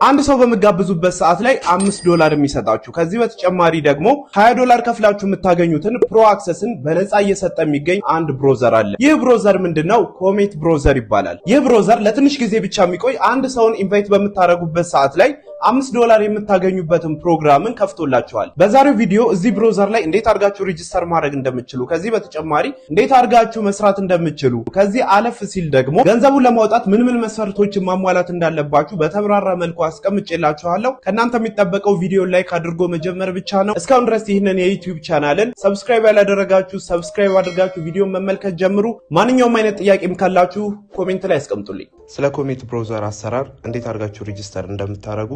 አንድ ሰው በመጋበዙበት ሰዓት ላይ $5 የሚሰጣችሁ። ከዚህ በተጨማሪ ደግሞ $20 ከፍላችሁ የምታገኙትን ፕሮ አክሰስን በነፃ እየሰጠ የሚገኝ አንድ ብሮዘር አለ። ይህ ብሮዘር ምንድነው? ኮሜት ብሮዘር ይባላል። ይህ ብሮዘር ለትንሽ ጊዜ ብቻ የሚቆይ አንድ ሰውን ኢንቫይት በምታደርጉበት ሰዓት ላይ $5 የምታገኙበትን ፕሮግራምን ከፍቶላችኋል። በዛሬው ቪዲዮ እዚህ ብሮዘር ላይ እንዴት አድርጋችሁ ሬጂስተር ማድረግ እንደምትችሉ፣ ከዚህ በተጨማሪ እንዴት አድርጋችሁ መስራት እንደምትችሉ፣ ከዚህ አለፍ ሲል ደግሞ ገንዘቡን ለማውጣት ምን መስፈርቶችን ማሟላት እንዳለባችሁ በተብራራ መልኩ አስቀምጬላችኋለሁ። ከእናንተ የሚጠበቀው ቪዲዮ ላይክ አድርጎ መጀመር ብቻ ነው። እስካሁን ድረስ ይህንን የዩቲዩብ ቻናልን ሰብስክራይብ ያላደረጋችሁ ሰብስክራይብ አድርጋችሁ ቪዲዮን መመልከት ጀምሩ። ማንኛውም አይነት ጥያቄም ካላችሁ ኮሜንት ላይ አስቀምጡልኝ። ስለ ኮሜት ብሮዘር አሰራር እንዴት አድርጋችሁ ሬጂስተር እንደምታደርጉ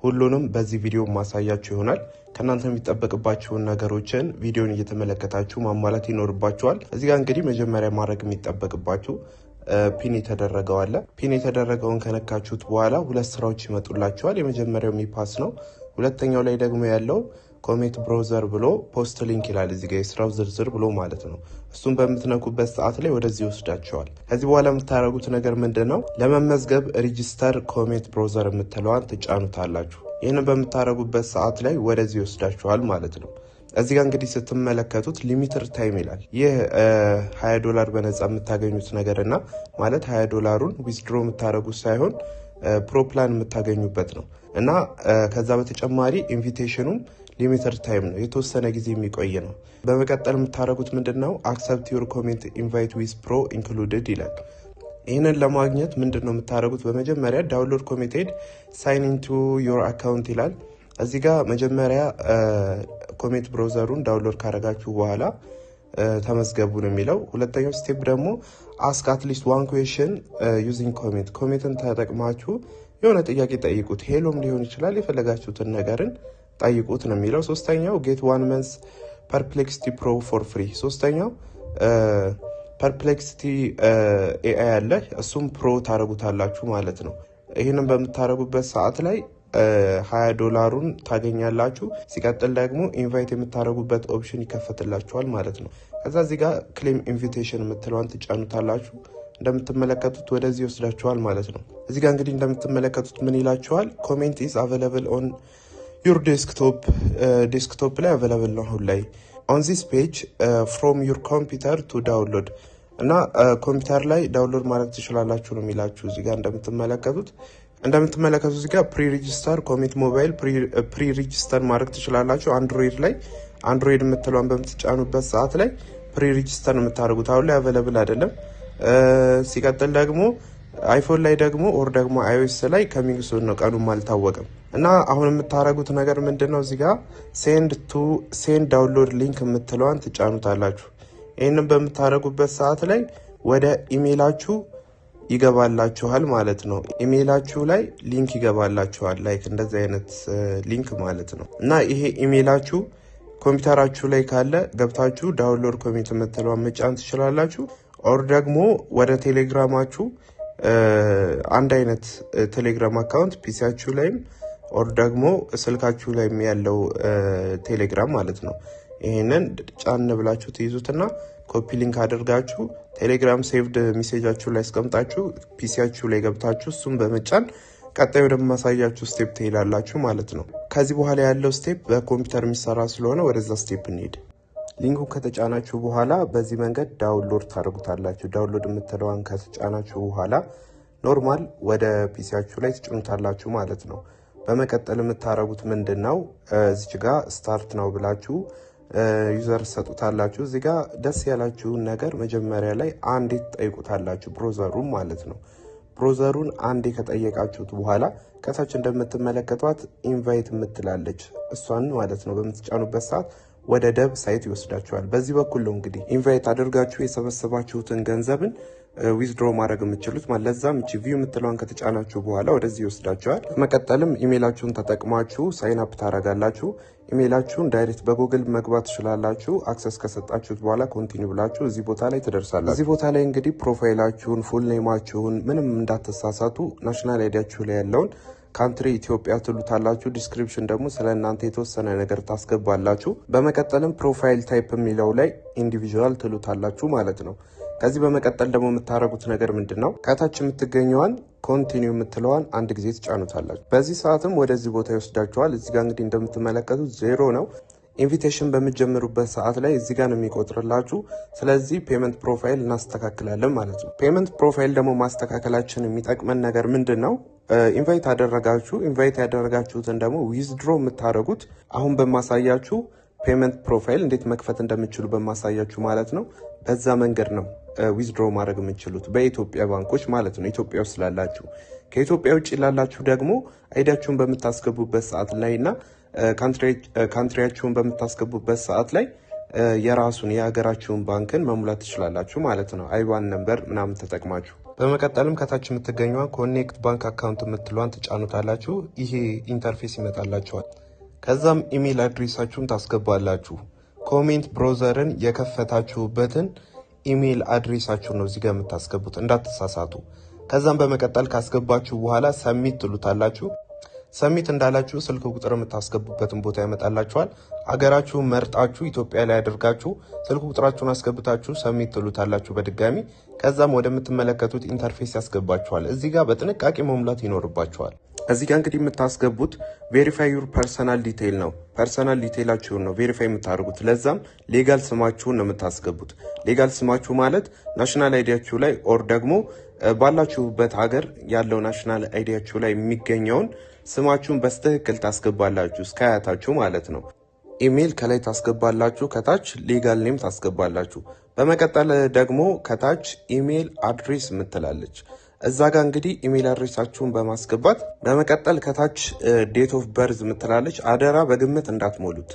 ሁሉንም በዚህ ቪዲዮ ማሳያችሁ ይሆናል። ከናንተ የሚጠበቅባችሁን ነገሮችን ቪዲዮን እየተመለከታችሁ ማሟላት ይኖርባችኋል። እዚህ ጋር እንግዲህ መጀመሪያ ማድረግ የሚጠበቅባችሁ ፒን የተደረገው አለ። ፒን የተደረገውን ከነካችሁት በኋላ ሁለት ስራዎች ይመጡላችኋል። የመጀመሪያው ሚፓስ ነው። ሁለተኛው ላይ ደግሞ ያለው ኮሜት ብሮዘር ብሎ ፖስት ሊንክ ይላል። እዚህ ጋር የስራው ዝርዝር ብሎ ማለት ነው። እሱን በምትነኩበት ሰዓት ላይ ወደዚህ ይወስዳቸዋል። ከዚህ በኋላ የምታደርጉት ነገር ምንድነው? ለመመዝገብ ሬጂስተር ኮሜት ብሮዘር የምትለዋን ትጫኑታላችሁ። ይህንን በምታደርጉበት ሰዓት ላይ ወደዚህ ይወስዳቸዋል ማለት ነው። እዚህ ጋር እንግዲህ ስትመለከቱት ሊሚትድ ታይም ይላል። ይህ $20 በነፃ የምታገኙት ነገርና ማለት $20ን ዊዝድሮ የምታደርጉት ሳይሆን ፕሮፕላን የምታገኙበት ነው እና ከዛ በተጨማሪ ኢንቪቴሽኑም ሊሚትድ ታይም ነው፣ የተወሰነ ጊዜ የሚቆይ ነው። በመቀጠል የምታደርጉት ምንድነው? አክሰፕት ዩር ኮሜንት ኢንቫይት ዊዝ ፕሮ ኢንክሉድድ ይላል። ይህንን ለማግኘት ምንድነው የምታደርጉት? በመጀመሪያ ዳውንሎድ ኮሜቴድ ሳይን ኢንቱ ዮር አካውንት ይላል። እዚህ ጋር መጀመሪያ ኮሜት ብሮዘሩን ዳውንሎድ ካደረጋችሁ በኋላ ተመዝገቡ ነው የሚለው። ሁለተኛው ስቴፕ ደግሞ አስክ አትሊስት ዋን ኩዌሽን ዩዚንግ ኮሜት፣ ኮሜትን ተጠቅማችሁ የሆነ ጥያቄ ጠይቁት። ሄሎም ሊሆን ይችላል፣ የፈለጋችሁትን ነገርን ጠይቁት ነው የሚለው። ሶስተኛው ጌት 1 መንስ ፐርፕሌክሲቲ ፕሮ ፎር ፍሪ። ሶስተኛው ፐርፕሌክሲቲ ኤአይ አለ፣ እሱም ፕሮ ታደርጉታላችሁ ማለት ነው። ይህንን በምታደርጉበት ሰዓት ላይ $20 ታገኛላችሁ። ሲቀጥል ደግሞ ኢንቫይት የምታደርጉበት ኦፕሽን ይከፈትላችኋል ማለት ነው። ከዛ እዚህ ጋር ክሌም ኢንቪቴሽን የምትለዋን ትጫኑታላችሁ። እንደምትመለከቱት ወደዚህ ይወስዳችኋል ማለት ነው። እዚህ ጋር እንግዲህ እንደምትመለከቱት ምን ይላችኋል? ኮሜንት ኢዝ አቬለብል ኦን ዩር ዴስክቶፕ ላይ አቬለብል ነው አሁን ላይ ኦን ዚስ ፔጅ ፍሮም ዩር ኮምፒውተር ቱ ዳውንሎድ እና ኮምፒውተር ላይ ዳውንሎድ ማድረግ ትችላላችሁ ነው የሚላችሁ። እዚህ ጋር እንደምትመለከቱት እዚህ ጋር ፕሪ ሬጂስተር ኮሜት ሞባይል ፕሪ ሬጂስተር ማድረግ ትችላላችሁ። አንድሮይድ የምትለዋን በምትጫኑበት ሰዓት ላይ ፕሪ ሬጂስተር ነው የምታደርጉት። አሁን ላይ አቬለብል አይደለም። ሲቀጥል ደግሞ አይፎን ላይ ደግሞ ኦር ደግሞ አይኦኤስ ላይ ከሚንግ ሱን ነው፣ ቀኑም አልታወቀም። እና አሁን የምታደርጉት ነገር ምንድነው? እዚህ ጋር ሴንድ ዳውንሎድ ሊንክ የምትለዋን ትጫኑታላችሁ። ይህንን በምታደርጉበት ሰዓት ላይ ወደ ኢሜይላችሁ ይገባላችኋል ማለት ነው። ኢሜይላችሁ ላይ ሊንክ ይገባላችኋል፣ ላይክ እንደዚህ አይነት ሊንክ ማለት ነው። እና ይሄ ኢሜይላችሁ ኮምፒውተራችሁ ላይ ካለ ገብታችሁ ዳውንሎድ ኮሜት የምትለዋን መጫን ትችላላችሁ። ኦር ደግሞ ወደ ቴሌግራማችሁ አንድ አይነት ቴሌግራም አካውንት ፒሲያችሁ ላይም ኦር ደግሞ ስልካችሁ ላይ ያለው ቴሌግራም ማለት ነው። ይሄንን ጫን ብላችሁ ትይዙትና ኮፒ ሊንክ አድርጋችሁ ቴሌግራም ሴቭድ ሜሴጃችሁ ላይ አስቀምጣችሁ ፒሲያችሁ ላይ ገብታችሁ እሱም በመጫን ቀጣይ ወደ ማሳያችሁ ስቴፕ ትሄዳላችሁ ማለት ነው። ከዚህ በኋላ ያለው ስቴፕ በኮምፒውተር የሚሰራ ስለሆነ ወደዛ ስቴፕ እንሂድ። ሊንኩ ከተጫናችሁ በኋላ በዚህ መንገድ ዳውንሎድ ታደርጉታላችሁ። ዳውንሎድ የምትለዋን ከተጫናችሁ በኋላ ኖርማል ወደ ፒሲያችሁ ላይ ትጭኑታላችሁ ማለት ነው። በመቀጠል የምታደርጉት ምንድነው? እዚች ጋር ስታርት ነው ብላችሁ ዩዘር ሰጡታላችሁ። እዚህ ጋር ደስ ያላችሁን ነገር መጀመሪያ ላይ አንዴ ትጠይቁታላችሁ፣ ብሮዘሩን ማለት ነው። ብሮዘሩን አንዴ ከጠየቃችሁት በኋላ ከታች እንደምትመለከቷት ኢንቫይት የምትላለች እሷን ማለት ነው በምትጫኑበት ሰዓት ወደ ደብ ሳይት ይወስዳችኋል። በዚህ በኩል ነው እንግዲህ ኢንቫይት አድርጋችሁ የሰበሰባችሁትን ገንዘብን ዊዝድሮ ማድረግ የምትችሉት ማለት። ለዛም እቺ ቪው የምትለዋን ከተጫናችሁ በኋላ ወደዚህ ይወስዳችኋል። በመቀጠልም ኢሜይላችሁን ተጠቅማችሁ ሳይን አፕ ታደርጋላችሁ። ኢሜይላችሁን ዳይሬክት በጉግል መግባት ትችላላችሁ። አክሰስ ከሰጣችሁት በኋላ ኮንቲኒው ብላችሁ እዚህ ቦታ ላይ ትደርሳላችሁ። እዚህ ቦታ ላይ እንግዲህ ፕሮፋይላችሁን፣ ፉል ኔማችሁን ምንም እንዳትሳሳቱ ናሽናል አይዲያችሁ ላይ ያለውን ካንትሪ ኢትዮጵያ ትሉታላችሁ። ዲስክሪፕሽን ደግሞ ስለ እናንተ የተወሰነ ነገር ታስገባላችሁ። በመቀጠልም ፕሮፋይል ታይፕ የሚለው ላይ ኢንዲቪጁዋል ትሉታላችሁ ማለት ነው። ከዚህ በመቀጠል ደግሞ የምታደርጉት ነገር ምንድነው? ከታች የምትገኘዋን ኮንቲኒው የምትለዋን አንድ ጊዜ ትጫኑታላችሁ። በዚህ ሰዓትም ወደዚህ ቦታ ይወስዳችኋል። እዚህ ጋር እንግዲህ እንደምትመለከቱት 0 ነው። ኢንቪቴሽን በምትጀምሩበት ሰዓት ላይ እዚህ ጋር ነው የሚቆጥርላችሁ። ስለዚህ ፔመንት ፕሮፋይል እናስተካክላለን ማለት ነው። ፔመንት ፕሮፋይል ደግሞ ማስተካከላችን የሚጠቅመን ነገር ምንድን ነው? ኢንቫይት ያደረጋችሁትን ደግሞ ዊዝድሮ የምታደርጉት አሁን በማሳያችሁ ፔመንት ፕሮፋይል እንዴት መክፈት እንደምችሉ በማሳያችሁ ማለት ነው። በዛ መንገድ ነው ዊዝድሮ ማድረግ የምችሉት በኢትዮጵያ ባንኮች ማለት ነው። ኢትዮጵያ ውስጥ ላላችሁ፣ ከኢትዮጵያ ውጭ ላላችሁ ደግሞ አይዲያችሁን በምታስገቡበት ሰዓት ላይ እና ካንትሪያችሁን በምታስገቡበት ሰዓት ላይ የራሱን የሀገራችሁን ባንክን መሙላት ትችላላችሁ ማለት ነው። አይባን ነምበር ምናምን ተጠቅማችሁ። በመቀጠልም ከታች የምትገኘዋ ኮኔክት ባንክ አካውንት የምትሏን ትጫኑታላችሁ። ይሄ ኢንተርፌስ ይመጣላችኋል። ከዛም ኢሜል አድሬሳችሁን ታስገባላችሁ። ኮሜንት ብሮዘርን የከፈታችሁበትን ኢሜል አድሬሳችሁ ነው እዚጋ የምታስገቡት፣ እንዳትሳሳቱ። ከዛም በመቀጠል ካስገባችሁ በኋላ ሰሚት ትሉታላችሁ። ሰሚት እንዳላችሁ ስልክ ቁጥር የምታስገቡበትን ቦታ ያመጣላችኋል። አገራችሁን መርጣችሁ ኢትዮጵያ ላይ አድርጋችሁ ስልክ ቁጥራችሁን አስገብታችሁ ሰሚት ትሉታላችሁ በድጋሚ። ከዛም ወደምትመለከቱት ኢንተርፌስ ያስገባችኋል። እዚህ ጋር በጥንቃቄ መሙላት ይኖርባችኋል። እዚህ ጋር እንግዲህ የምታስገቡት ቬሪፋይ ዩር ፐርሰናል ዲቴይል ነው። ፐርሰናል ዲቴይላችሁን ነው ቬሪፋይ የምታደርጉት። ለዛም ሌጋል ስማችሁን ነው የምታስገቡት። ሌጋል ስማችሁ ማለት ናሽናል አይዲያችሁ ላይ ኦር ደግሞ ባላችሁበት ሀገር ያለው ናሽናል አይዲያችሁ ላይ የሚገኘውን ስማችሁን በስትክክል ታስገባላችሁ፣ እስከ አያታችሁ ማለት ነው። ኢሜል ከላይ ታስገባላችሁ፣ ከታች ሌጋል ኔም ታስገባላችሁ። በመቀጠል ደግሞ ከታች ኢሜል አድሬስ የምትላለች እዛ ጋር እንግዲህ ኢሜል አድሬሳችሁን በማስገባት በመቀጠል ከታች ዴት ኦፍ በርዝ የምትላለች። አደራ በግምት እንዳትሞሉት።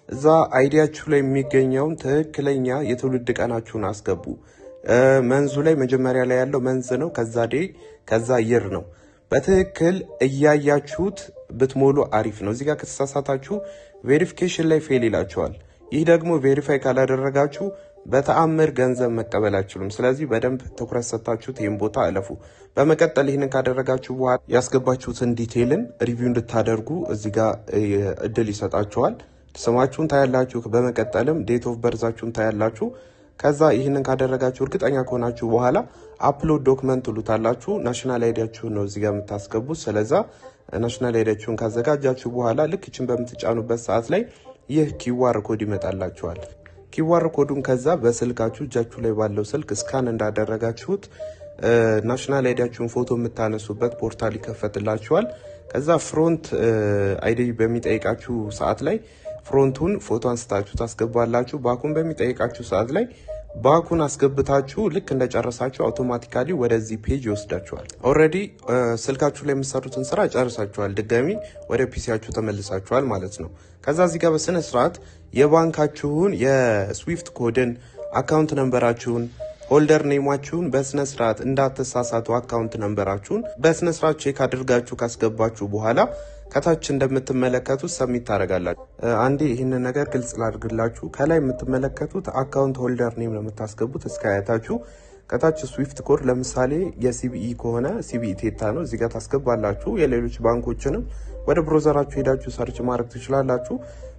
እዛ አይዲያችሁ ላይ የሚገኘውን ትክክለኛ የትውልድ ቀናችሁን አስገቡ። መንዙ ላይ መጀመሪያ ላይ ያለው መንዝ ነው፣ ከዛ ዴይ፣ ከዛ ይር ነው። በትክክል እያያችሁት ብትሞሉ አሪፍ ነው። እዚጋ ከተሳሳታችሁ ቬሪፊኬሽን ላይ ፌል ይላችኋል። ይህ ደግሞ ቬሪፋይ ካላደረጋችሁ በተአምር ገንዘብ መቀበል አችሉም። ስለዚህ በደንብ ትኩረት ሰጥታችሁት ይህን ቦታ እለፉ። በመቀጠል ይህንን ካደረጋችሁ በኋላ ያስገባችሁትን ዲቴይልን ሪቪው እንድታደርጉ እዚጋ እድል ይሰጣችኋል። ስማችሁን ታያላችሁ። በመቀጠልም ዴት ኦፍ በርዛችሁን ታያላችሁ። ከዛ ይህንን ካደረጋችሁ እርግጠኛ ከሆናችሁ በኋላ አፕሎድ ዶክመንት ትሉታላችሁ። ናሽናል አይዲያችሁን ነው እዚጋ የምታስገቡት። ስለዛ ናሽናል አይዲያችሁን ካዘጋጃችሁ በኋላ ልክ ይችን በምትጫኑበት ሰዓት ላይ ይህ ኪዋር ኮድ ይመጣላችኋል። ኪዋር ኮዱን ከዛ በስልካችሁ እጃችሁ ላይ ባለው ስልክ ስካን እንዳደረጋችሁት ናሽናል አይዲያችሁን ፎቶ የምታነሱበት ፖርታል ይከፈትላችኋል። ከዛ ፍሮንት አይዲ በሚጠይቃችሁ ሰዓት ላይ ፍሮንቱን ፎቶ አንስታችሁ ታስገባላችሁ። ባኩን በሚጠይቃችሁ ሰዓት ላይ ባኩን አስገብታችሁ ልክ እንደጨረሳችሁ አውቶማቲካሊ ወደዚህ ፔጅ ይወስዳችኋል። ኦልሬዲ ስልካችሁ ላይ የምትሰሩትን ስራ ጨርሳችኋል። ድጋሚ ወደ ፒሲያችሁ ተመልሳችኋል ማለት ነው። ከዛ እዚህ ጋር በስነ ስርዓት የባንካችሁን የስዊፍት ኮድን፣ አካውንት ነምበራችሁን፣ ሆልደር ኔማችሁን በስነ ስርዓት እንዳትሳሳቱ አካውንት ነምበራችሁን በስነ ስርዓት ቼክ አድርጋችሁ ካስገባችሁ በኋላ ከታች እንደምትመለከቱት ሰሚት ታደርጋላችሁ። አንዴ ይህንን ነገር ግልጽ ላድርግላችሁ። ከላይ የምትመለከቱት አካውንት ሆልደር ኔም ነው የምታስገቡት እስከ አያታችሁ። ከታች ስዊፍት ኮድ ለምሳሌ የሲቢኢ ከሆነ ሲቢኢ ቴታ ነው እዚህ ጋር ታስገባላችሁ። የሌሎች ባንኮችንም ወደ ብሮዘራችሁ ሄዳችሁ ሰርች ማድረግ ትችላላችሁ።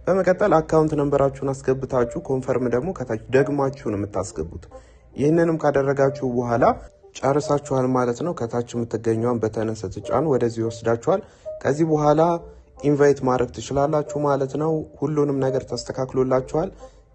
በመቀጠል አካውንት ነምበራችሁን አስገብታችሁ ኮንፈርም ደግሞ ከታች ደግማችሁ ነው የምታስገቡት። ይህንንም ካደረጋችሁ በኋላ ጨርሳችኋል ማለት ነው። ከታች የምትገኘውን በተነሰ ስትጫኑ ወደዚህ ይወስዳችኋል። ከዚህ በኋላ ኢንቫይት ማድረግ ትችላላችሁ ማለት ነው። ሁሉንም ነገር ተስተካክሎላችኋል።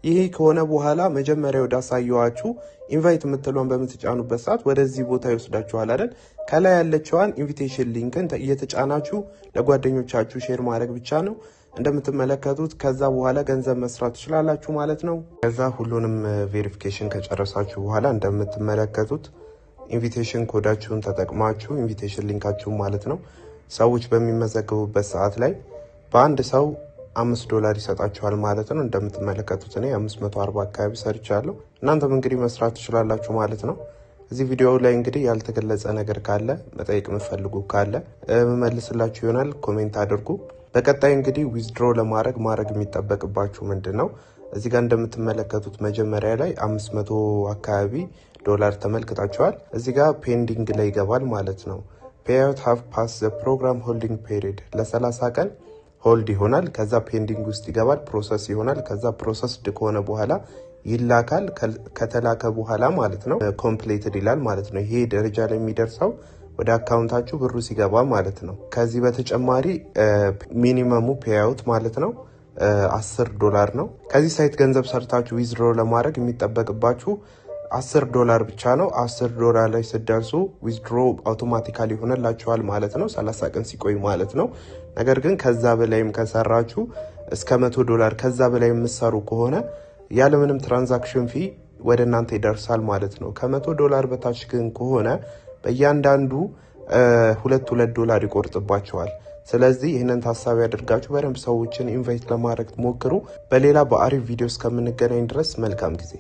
ይሄ ከሆነ በኋላ መጀመሪያ ወደ አሳየዋችሁ ኢንቫይት የምትለውን በምትጫኑበት ሰዓት ወደዚህ ቦታ ይወስዳችኋል አይደል? ከላይ ያለችዋን ኢንቪቴሽን ሊንክን እየተጫናችሁ ለጓደኞቻችሁ ሼር ማድረግ ብቻ ነው እንደምትመለከቱት። ከዛ በኋላ ገንዘብ መስራት ትችላላችሁ ማለት ነው። ከዛ ሁሉንም ቬሪፊኬሽን ከጨረሳችሁ በኋላ እንደምትመለከቱት ኢንቪቴሽን ኮዳችሁን ተጠቅማችሁ ኢንቪቴሽን ሊንካችሁን ማለት ነው ሰዎች በሚመዘገቡበት ሰዓት ላይ በአንድ ሰው $5 ይሰጣችኋል ማለት ነው። እንደምትመለከቱት እኔ 540 አካባቢ ሰርቻለሁ። እናንተም እንግዲህ መስራት ትችላላችሁ ማለት ነው። እዚህ ቪዲዮ ላይ እንግዲህ ያልተገለጸ ነገር ካለ መጠየቅ የምትፈልጉ ካለ መመልስላችሁ ይሆናል። ኮሜንት አድርጉ። በቀጣይ እንግዲህ ዊዝድሮ ማድረግ የሚጠበቅባችሁ ምንድን ነው? እዚህ ጋር እንደምትመለከቱት መጀመሪያ ላይ 500 አካባቢ ዶላር ተመልክታችኋል። እዚህ ጋር ፔንዲንግ ላይ ይገባል ማለት ነው። ፔይአውት ሃቭ ፓስ ዘ ፕሮግራም ሆልዲንግ ፔሪድ ለ30 ቀን ሆልድ ይሆናል። ከዛ ፔንዲንግ ውስጥ ይገባል፣ ፕሮሰስ ይሆናል። ከዛ ፕሮሰስድ ከሆነ በኋላ ይላካል። ከተላከ በኋላ ማለት ነው ኮምፕሌትድ ይላል ማለት ነው። ይሄ ደረጃ ላይ የሚደርሰው ወደ አካውንታችሁ ብሩ ሲገባ ማለት ነው። ከዚህ በተጨማሪ ሚኒመሙ ፔይአውት ማለት ነው $10 ነው። ከዚህ ሳይት ገንዘብ ሰርታችሁ ዊዝድሮ ለማድረግ የሚጠበቅባችሁ $10 ብቻ ነው። $10 ላይ ስትደርሱ ዊዝድሮ አውቶማቲካሊ ይሆንላችኋል ማለት ነው፣ 30 ቀን ሲቆይ ማለት ነው። ነገር ግን ከዛ በላይም ከሰራችሁ እስከ $100 ከዛ በላይ የምትሰሩ ከሆነ ያለምንም ትራንዛክሽን ፊ ወደ እናንተ ይደርሳል ማለት ነው። $100 በታች ግን ከሆነ በእያንዳንዱ $2 ይቆርጥባቸዋል። ስለዚህ ይህንን ታሳቢ አድርጋችሁ በደንብ ሰዎችን ኢንቫይት ለማድረግ ሞክሩ። በሌላ በአሪፍ ቪዲዮ እስከምንገናኝ ድረስ መልካም ጊዜ